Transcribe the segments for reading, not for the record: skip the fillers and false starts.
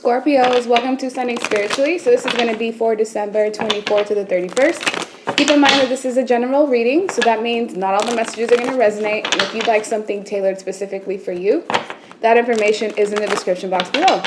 Scorpios, welcome to Sunday Spiritually. So this is going to be for December 24th to the 31st. Keep in mind that this is a general reading, so that means not all the messages are going to resonate. And if you'd like something tailored specifically for you, that information is in the description box below.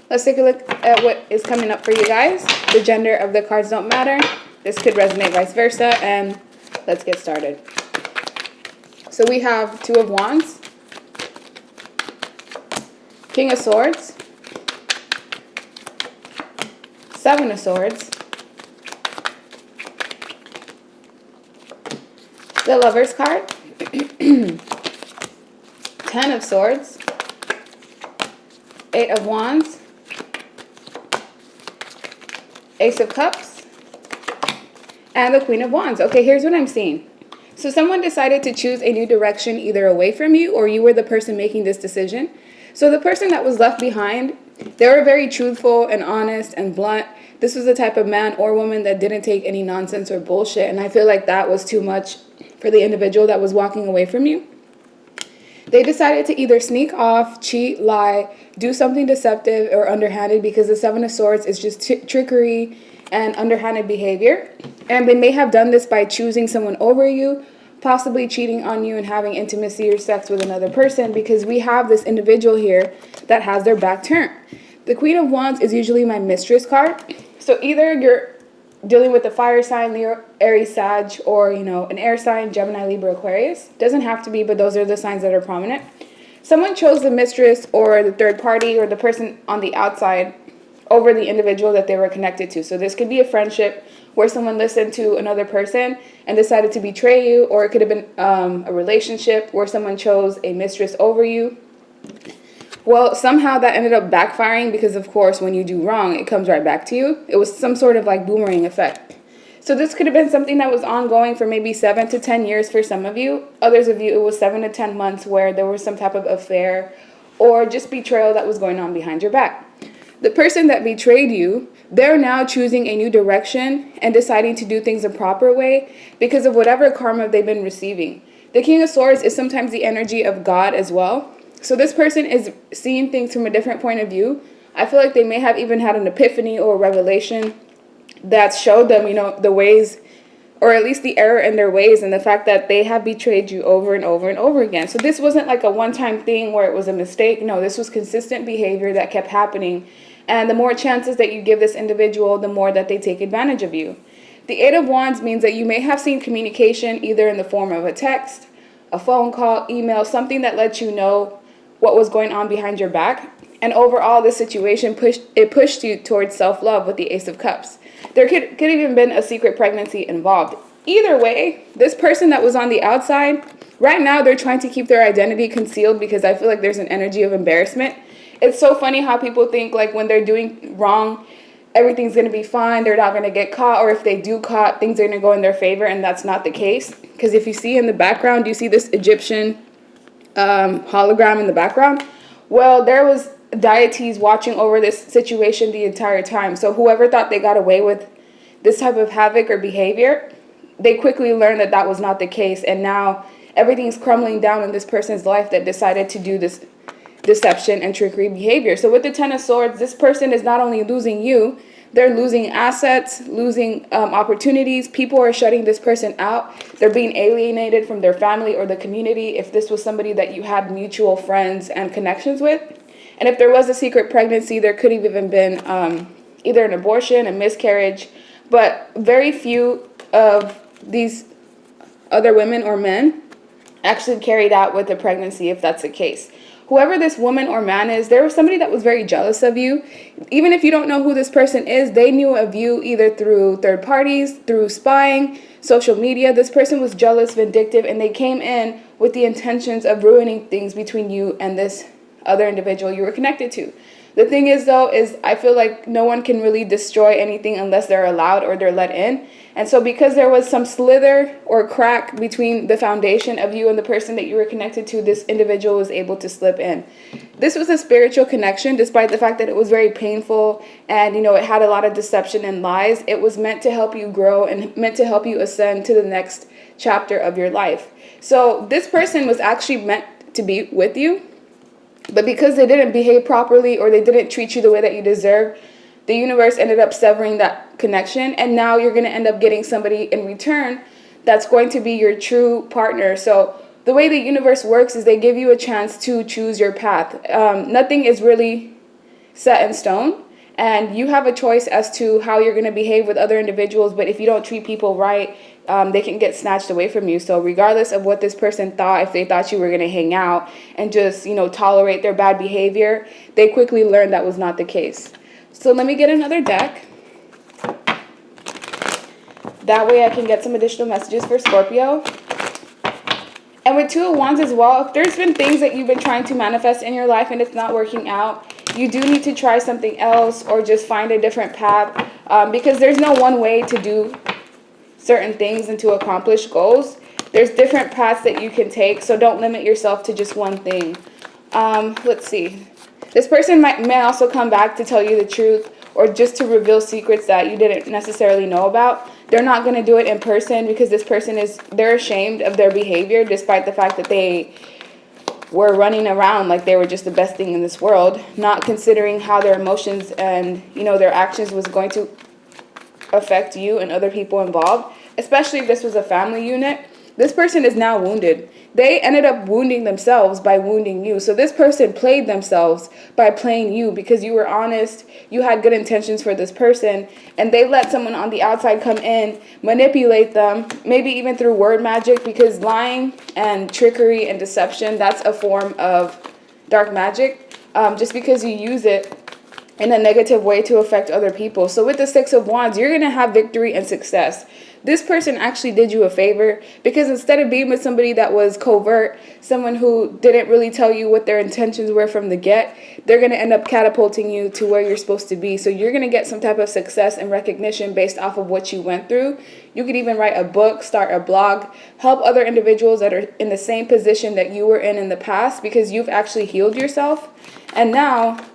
Let's take a look at what is coming up for you guys. The gender of the cards don't matter. This could resonate vice versa, and let's get started. So we have Two of Wands, King of Swords, Seven of Swords, the Lover's card, Ten of Swords, Eight of Wands, Ace of Cups, and the Queen of Wands. Okay, here's what I'm seeing. So someone decided to choose a new direction either away from you or you were the person making this decision. So the person that was left behind, they were very truthful and honest and blunt. This was the type of man or woman that didn't take any nonsense or bullshit. And I feel like that was too much for the individual that was walking away from you. They decided to either sneak off, cheat, lie, do something deceptive or underhanded, because the Seven of Swords is just trickery and underhanded behavior. And they may have done this by choosing someone over you, possibly cheating on you and having intimacy or sex with another person, because we have this individual here that has their back turned. The Queen of Wands is usually my mistress card. So either you're dealing with a fire sign, Leo, Aries, Sag, or, an air sign, Gemini, Libra, Aquarius. Doesn't have to be, but those are the signs that are prominent. Someone chose the mistress or the third party or the person on the outside over the individual that they were connected to. So this could be a friendship where someone listened to another person and decided to betray you, or it could have been a relationship where someone chose a mistress over you. Well, somehow that ended up backfiring because, of course, when you do wrong, it comes right back to you. It was some sort of like boomerang effect. So this could have been something that was ongoing for maybe 7 to 10 years for some of you. Others of you, it was 7 to 10 months where there was some type of affair or just betrayal that was going on behind your back. The person that betrayed you, they're now choosing a new direction and deciding to do things the proper way because of whatever karma they've been receiving. The King of Swords is sometimes the energy of God as well. So this person is seeing things from a different point of view. I feel like they may have even had an epiphany or a revelation that showed them, the ways, or at least the error in their ways, and the fact that they have betrayed you over and over and over again. So this wasn't like a one-time thing where it was a mistake. No, this was consistent behavior that kept happening. And the more chances that you give this individual, the more that they take advantage of you. The Eight of Wands means that you may have seen communication either in the form of a text, a phone call, email, something that lets you know what was going on behind your back. And overall, this situation pushed you towards self-love with the Ace of Cups. There could even been a secret pregnancy involved. Either way, this person that was on the outside, right now they're trying to keep their identity concealed because I feel like there's an energy of embarrassment. It's so funny how people think like when they're doing wrong, everything's going to be fine, they're not going to get caught, or if they do caught, things are going to go in their favor, and that's not the case. Because if you see in the background, you see this Egyptian hologram in the background. Well, there was deities watching over this situation the entire time. So whoever thought they got away with this type of havoc or behavior, they quickly learned that that was not the case. And now everything's crumbling down in this person's life that decided to do this deception and trickery behavior. So with the Ten of Swords, this person is not only losing you, they're losing assets, losing opportunities. People are shutting this person out. They're being alienated from their family or the community if this was somebody that you had mutual friends and connections with. And if there was a secret pregnancy, there could have even been either an abortion, a miscarriage. But very few of these other women or men actually carried out with a pregnancy if that's the case. Whoever this woman or man is, there was somebody that was very jealous of you. Even if you don't know who this person is, they knew of you either through third parties, through spying, social media. This person was jealous, vindictive, and they came in with the intentions of ruining things between you and this other individual you were connected to. The thing is, though, is I feel like no one can really destroy anything unless they're allowed or they're let in. And so because there was some slither or crack between the foundation of you and the person that you were connected to, this individual was able to slip in. This was a spiritual connection, despite the fact that it was very painful and, it had a lot of deception and lies. It was meant to help you grow and meant to help you ascend to the next chapter of your life. So this person was actually meant to be with you. But because they didn't behave properly or they didn't treat you the way that you deserve, the universe ended up severing that connection. And now you're going to end up getting somebody in return that's going to be your true partner. So the way the universe works is they give you a chance to choose your path. Nothing is really set in stone. And you have a choice as to how you're going to behave with other individuals. But if you don't treat people right, they can get snatched away from you. So regardless of what this person thought, if they thought you were going to hang out and just, tolerate their bad behavior, they quickly learned that was not the case. So let me get another deck. That way I can get some additional messages for Scorpio. And with Two of Wands as well, if there's been things that you've been trying to manifest in your life and it's not working out, you do need to try something else or just find a different path, because there's no one way to do certain things and to accomplish goals. There's different paths that you can take, so don't limit yourself to just one thing. Let's see. This person may also come back to tell you the truth or just to reveal secrets that you didn't necessarily know about. They're not going to do it in person because this person they're ashamed of their behavior despite the fact that they were running around like they were just the best thing in this world, not considering how their emotions and, their actions was going to affect you and other people involved, especially if this was a family unit. This person is now wounded. They ended up wounding themselves by wounding you. So this person played themselves by playing you because you were honest, you had good intentions for this person, and they let someone on the outside come in, manipulate them, maybe even through word magic, because lying and trickery and deception, that's a form of dark magic, just because you use it in a negative way to affect other people. So with the Six of Wands, you're going to have victory and success. This person actually did you a favor because instead of being with somebody that was covert, someone who didn't really tell you what their intentions were from the get, they're going to end up catapulting you to where you're supposed to be. So you're going to get some type of success and recognition based off of what you went through. You could even write a book, start a blog, help other individuals that are in the same position that you were in the past because you've actually healed yourself. And now,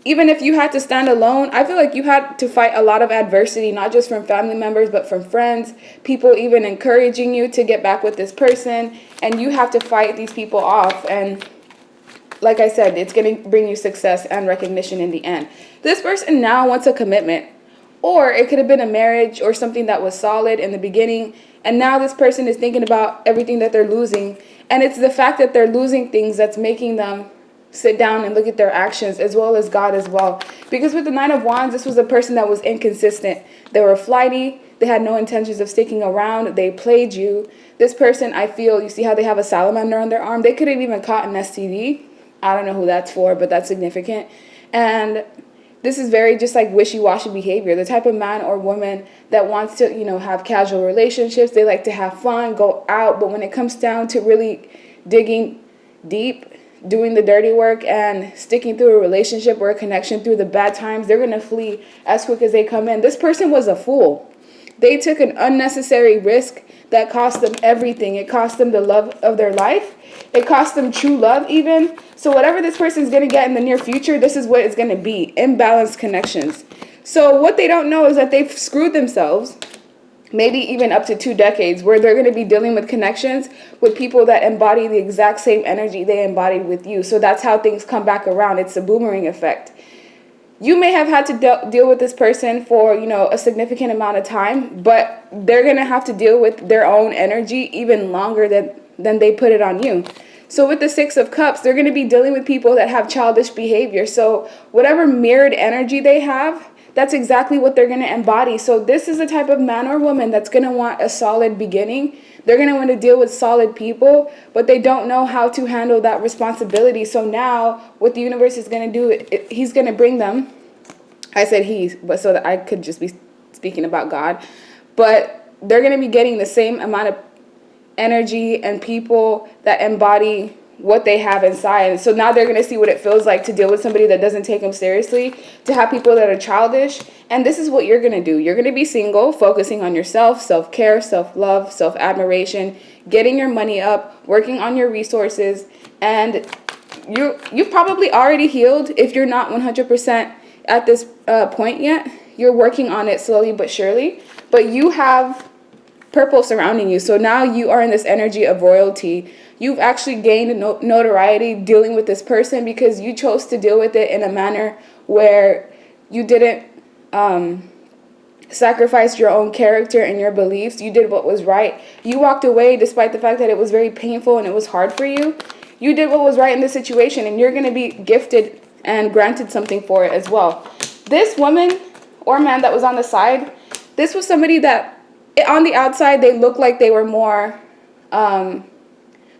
even if you had to stand alone, I feel like you had to fight a lot of adversity, not just from family members, but from friends, people even encouraging you to get back with this person, and you have to fight these people off. And like I said, it's going to bring you success and recognition in the end. This person now wants a commitment, or it could have been a marriage or something that was solid in the beginning, and now this person is thinking about everything that they're losing, and it's the fact that they're losing things that's making them sit down and look at their actions as well as God as well. Because with the Nine of Wands, this was a person that was inconsistent. They were flighty. They had no intentions of sticking around. They played you. This person, I feel, you see how they have a salamander on their arm? They could have even caught an STD. I don't know who that's for, but that's significant. And this is very just like wishy-washy behavior. The type of man or woman that wants to, have casual relationships. They like to have fun, go out. But when it comes down to really digging deep, doing the dirty work and sticking through a relationship or a connection through the bad times, they're going to flee as quick as they come in. This person was a fool. They took an unnecessary risk that cost them everything. It cost them the love of their life. It cost them true love even. So whatever this person is going to get in the near future, this is what it's going to be. Imbalanced connections. So what they don't know is that they've screwed themselves, maybe even up to 2 decades, where they're going to be dealing with connections with people that embody the exact same energy they embodied with you. So that's how things come back around. It's a boomerang effect. You may have had to deal with this person for, a significant amount of time, but they're going to have to deal with their own energy even longer than they put it on you. So with the Six of Cups, they're going to be dealing with people that have childish behavior. So whatever mirrored energy they have, that's exactly what they're going to embody. So this is the type of man or woman that's going to want a solid beginning. They're going to want to deal with solid people, but they don't know how to handle that responsibility. So now what the universe is going to do, he's going to bring them. I said he, but so that I could just be speaking about God. But they're going to be getting the same amount of energy and people that embody what they have inside. And so now they're going to see what it feels like to deal with somebody that doesn't take them seriously, to have people that are childish. And this is what you're going to do. You're going to be single, focusing on yourself, self-care, self-love, self-admiration, getting your money up, working on your resources. And you've probably already healed if you're not 100% at this point yet. You're working on it slowly but surely. But you have purple surrounding you. So now you are in this energy of royalty. You've actually gained notoriety dealing with this person because you chose to deal with it in a manner where you didn't sacrifice your own character and your beliefs. You did what was right. You walked away despite the fact that it was very painful and it was hard for you. You did what was right in this situation, and you're going to be gifted and granted something for it as well. This woman or man that was on the side, this was somebody that on the outside they looked like they were more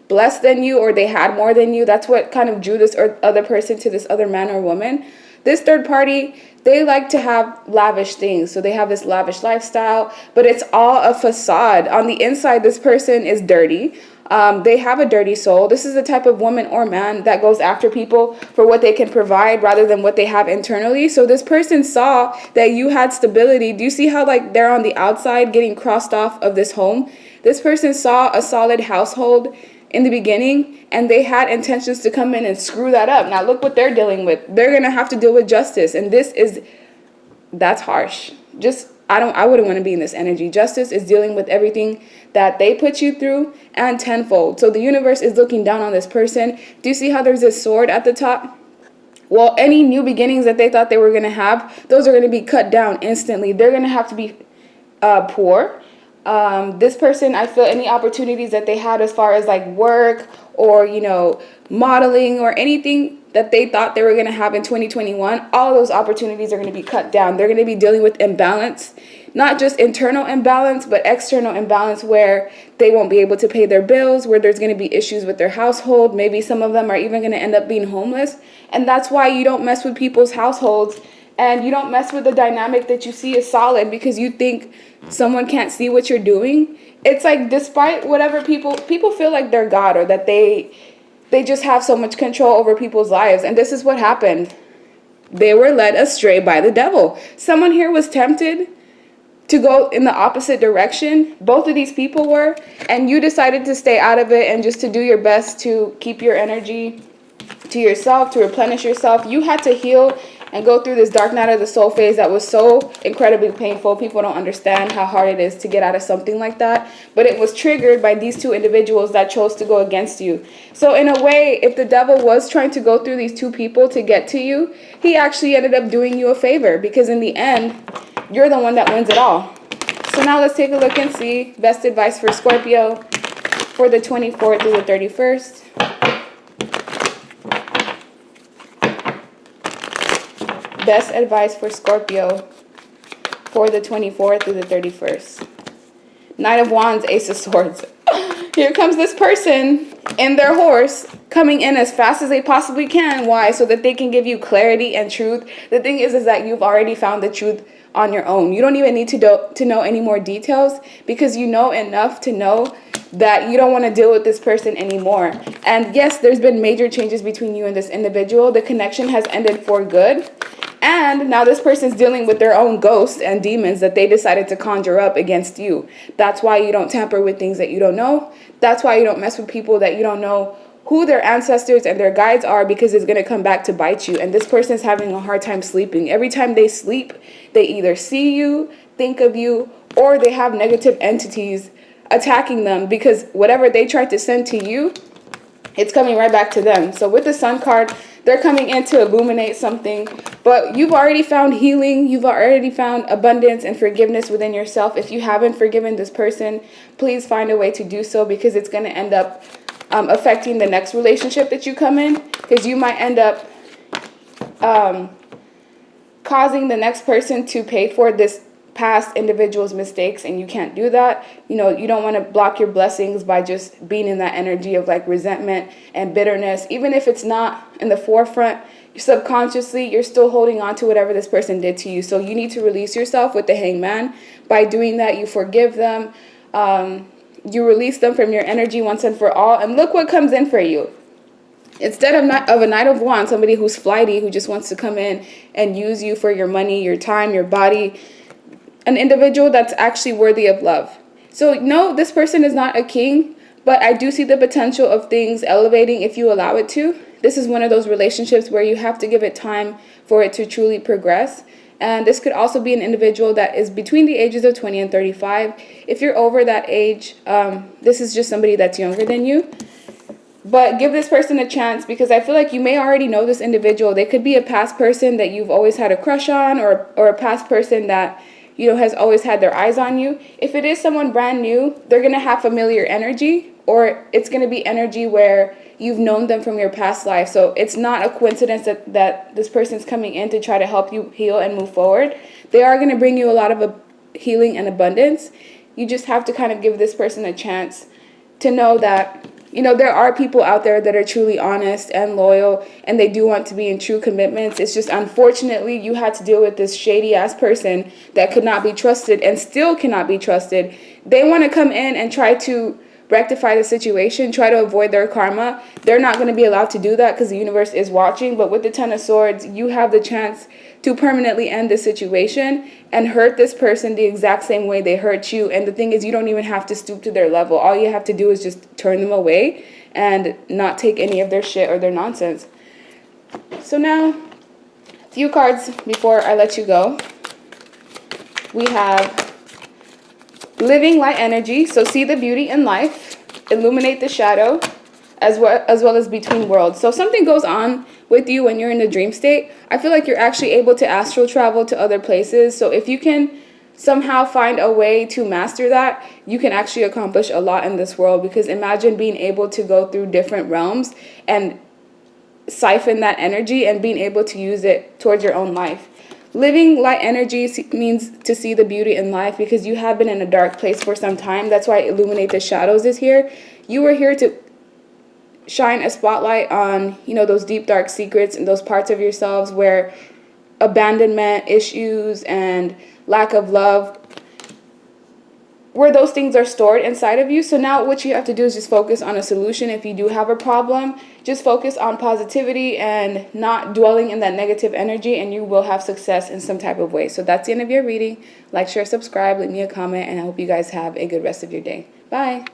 blessed than you, or they had more than you. That's what kind of drew this other person to this other man or woman. This third party, they like to have lavish things. So they have this lavish lifestyle, but it's all a facade. On the inside, this person is dirty. They have a dirty soul. This is the type of woman or man that goes after people for what they can provide rather than what they have internally. So this person saw that you had stability. Do you see how like they're on the outside getting crossed off of this home? This person saw a solid household in the beginning, and they had intentions to come in and screw that up. Now look what they're dealing with. They're going to have to deal with justice, and that's harsh. I wouldn't want to be in this energy. Justice is dealing with everything that they put you through and tenfold. So the universe is looking down on this person. Do you see how there's this sword at the top? Well, any new beginnings that they thought they were going to have, those are going to be cut down instantly. They're going to have to be poor. This person, I feel any opportunities that they had as far as like work or, modeling or anything that they thought they were going to have in 2021, all those opportunities are going to be cut down. They're going to be dealing with imbalance, not just internal imbalance, but external imbalance where they won't be able to pay their bills, where there's going to be issues with their household. Maybe some of them are even going to end up being homeless. And that's why you don't mess with people's households, and you don't mess with the dynamic that you see is solid because you think someone can't see what you're doing. It's like, despite whatever people feel like they're God, or that they just have so much control over people's lives. And this is what happened. They were led astray by the devil. Someone here was tempted to go in the opposite direction. Both of these people were, and you decided to stay out of it and just to do your best to keep your energy to yourself, to replenish yourself. You had to heal and go through this dark night of the soul phase that was so incredibly painful. People don't understand how hard it is to get out of something like that. But it was triggered by these two individuals that chose to go against you. So in a way, if the devil was trying to go through these two people to get to you, he actually ended up doing you a favor, because in the end, you're the one that wins it all. So now let's take a look and see best advice for Scorpio for the 24th through the 31st. Best advice for Scorpio for the 24th through the 31st. Knight of Wands, Ace of Swords. Here comes this person in their horse, coming in as fast as they possibly can. Why? So that they can give you clarity and truth. The thing is that you've already found the truth on your own. You don't even need to know any more details, because you know enough to know that you don't want to deal with this person anymore. And yes, there's been major changes between you and this individual. The connection has ended for good. And now this person's dealing with their own ghosts and demons that they decided to conjure up against you. That's why you don't tamper with things that you don't know. That's why you don't mess with people that you don't know who their ancestors and their guides are, because it's going to come back to bite you. And this person's having a hard time sleeping. Every time they sleep, they either see you, think of you, or they have negative entities attacking them, because whatever they tried to send to you, it's coming right back to them. So with the Sun card, they're coming in to illuminate something, but you've already found healing. You've already found abundance and forgiveness within yourself. If you haven't forgiven this person, please find a way to do so, because it's going to end up affecting the next relationship that you come in, because you might end up causing the next person to pay for this past individual's mistakes, and you can't do that. You don't want to block your blessings by just being in that energy of like resentment and bitterness. Even if it's not in the forefront, subconsciously you're still holding on to whatever this person did to you. So you need to release yourself with the Hangman. By doing that, you forgive them, you release them from your energy once and for all, and look what comes in for you. Instead of a Knight of Wands, somebody who's flighty, who just wants to come in and use you for your money, your time, your body, an individual that's actually worthy of love. So no, this person is not a king, but I do see the potential of things elevating if you allow it to. This is one of those relationships where you have to give it time for it to truly progress. And this could also be an individual that is between the ages of 20 and 35. If you're over that age, this is just somebody that's younger than you. But give this person a chance, because I feel like you may already know this individual. They could be a past person that you've always had a crush on, or a past person that, you know, has always had their eyes on you. If it is someone brand new, they're going to have familiar energy, or it's going to be energy where you've known them from your past life. So it's not a coincidence that this person's coming in to try to help you heal and move forward. They are going to bring you a lot of healing and abundance. You just have to kind of give this person a chance to know that, you know, there are people out there that are truly honest and loyal, and they do want to be in true commitments. It's just, unfortunately, you had to deal with this shady ass person that could not be trusted and still cannot be trusted. They want to come in and try to rectify the situation, try to avoid their karma. They're not going to be allowed to do that because the universe is watching. But with the Ten of Swords, you have the chance to permanently end the situation and hurt this person the exact same way they hurt you. And the thing is, you don't even have to stoop to their level. All you have to do is just turn them away and not take any of their shit or their nonsense. So now, a few cards before I let you go. We have living light energy. So see the beauty in life, illuminate the shadow, as well as between worlds. So if something goes on with you when you're in the dream state, I feel like you're actually able to astral travel to other places. So if you can somehow find a way to master that, you can actually accomplish a lot in this world. Because imagine being able to go through different realms and siphon that energy and being able to use it towards your own life. Living light energy means to see the beauty in life, because you have been in a dark place for some time. That's why illuminate the shadows is here. You were here to shine a spotlight on, you know, those deep dark secrets and those parts of yourselves where abandonment issues and lack of love, where those things are stored inside of you. So now what you have to do is just focus on a solution. If you do have a problem, just focus on positivity and not dwelling in that negative energy, and you will have success in some type of way. So that's the end of your reading. Like, share, subscribe, leave me a comment, and I hope you guys have a good rest of your day. Bye.